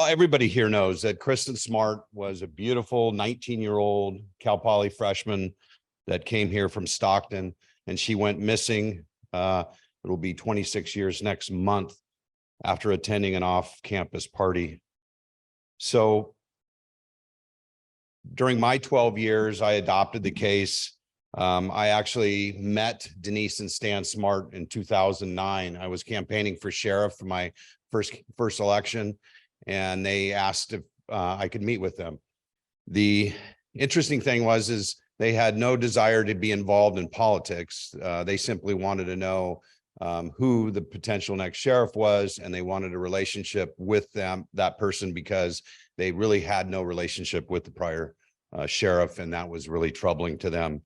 Everybody here knows that Kristin Smart was a beautiful 19-year-old Cal Poly freshman that came here from Stockton, and she went missing. It'll be 26 years next month after attending an off-campus party. So during my 12 years, I adopted the case. I actually met Denise and Stan Smart in 2009. I was campaigning for sheriff for my first election, and they asked if I could meet with them. The interesting thing is they had no desire to be involved in politics. They simply wanted to know who the potential next sheriff was, and they wanted a relationship with that person, because they really had no relationship with the prior sheriff, and that was really troubling to them.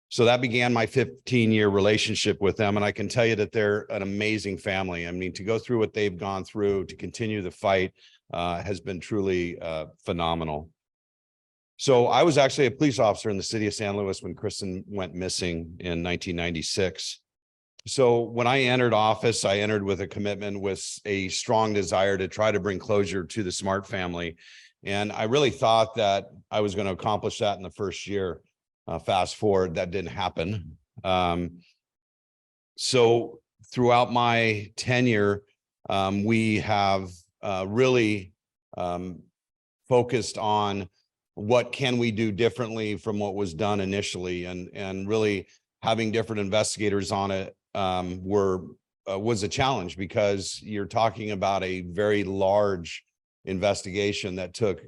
So that began my 15-year relationship with them. And I can tell you that they're an amazing family. I mean, to go through what they've gone through, to continue the fight, has been truly phenomenal. So I was actually a police officer in the city of San Luis when Kristin went missing in 1996. So when I entered office, I entered with a commitment, with a strong desire to try to bring closure to the Smart family. And I really thought that I was going to accomplish that in the first year. Fast forward, that didn't happen. So throughout my tenure, we have really focused on what can we do differently from what was done initially, and really having different investigators on it was a challenge, because you're talking about a very large investigation that took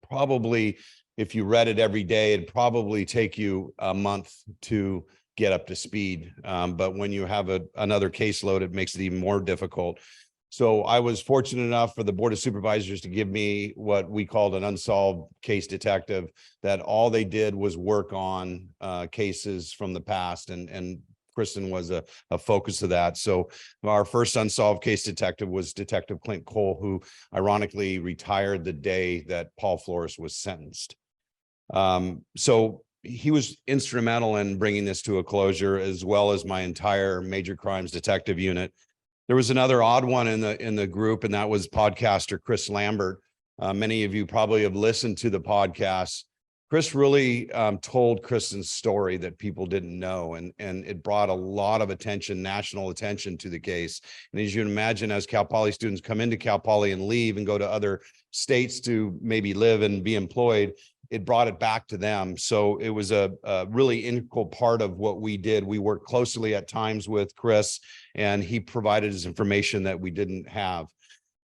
probably, if you read it every day, it'd probably take you a month to get up to speed. But when you have another caseload, it makes it even more difficult. So I was fortunate enough for the Board of Supervisors to give me what we called an unsolved case detective, that all they did was work on cases from the past, and Kristin was a focus of that. So our first unsolved case detective was Detective Clint Cole, who ironically retired the day that Paul Flores was sentenced. So he was instrumental in bringing this to a closure, as well as my entire major crimes detective unit. There was another odd one in the group, and that was podcaster Chris Lambert. Many of you probably have listened to the podcast. Chris really told Kristin's story that people didn't know, and it brought a lot of attention, national attention, to the case. And as you can imagine, as Cal Poly students come into Cal Poly and leave and go to other states to maybe live and be employed, it brought it back to them. So it was a really integral part of what we did. We worked closely at times with Chris, and he provided us information that we didn't have.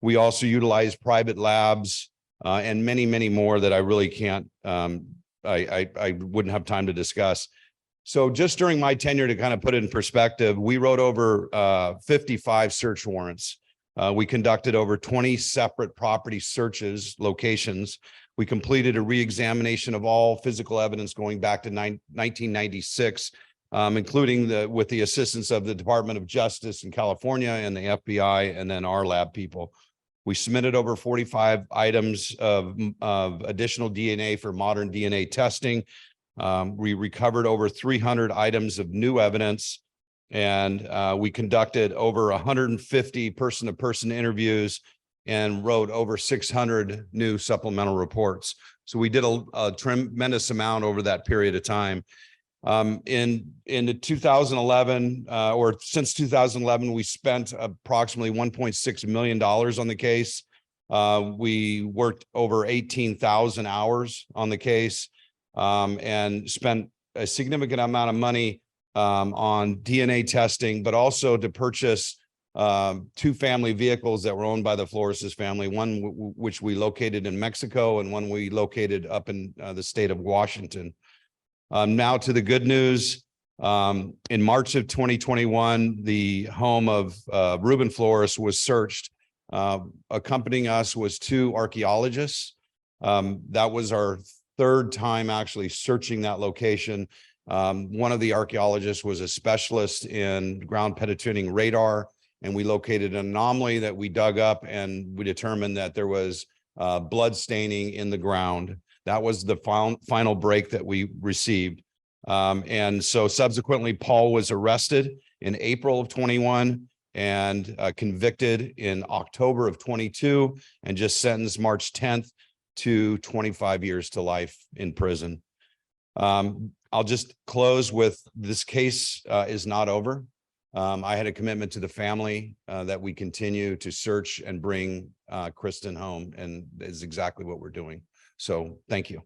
We also utilized private labs and many, many more that I really can't, I wouldn't have time to discuss. So just during my tenure, to kind of put it in perspective, we wrote over 55 search warrants. We conducted over 20 separate property searches, locations. We completed a re-examination of all physical evidence going back to 1996, including with the assistance of the Department of Justice in California and the FBI, and then our lab people. We submitted over 45 items of additional DNA for modern DNA testing. We recovered over 300 items of new evidence, and we conducted over 150 person-to-person interviews and wrote over 600 new supplemental reports. So we did a tremendous amount over that period of time. In 2011, or since 2011, we spent approximately $1.6 million on the case. We worked over 18,000 hours on the case, and spent a significant amount of money on DNA testing, but also to purchase 2 family vehicles that were owned by the Flores family, one which we located in Mexico and one we located up in the state of Washington. Now to the good news. In March of 2021, the home of Ruben Flores was searched. Accompanying us was 2 archaeologists. That was our 3rd time actually searching that location. One of the archaeologists was a specialist in ground penetrating radar, and we located an anomaly that we dug up, and we determined that there was blood staining in the ground. That was the final break that we received. And so subsequently, Paul was arrested in April of 21. and convicted in October of 22 and just sentenced March 10th to 25 years to life in prison. I'll just close with this case is not over. I had a commitment to the family that we continue to search and bring Kristin home, and is exactly what we're doing. So thank you.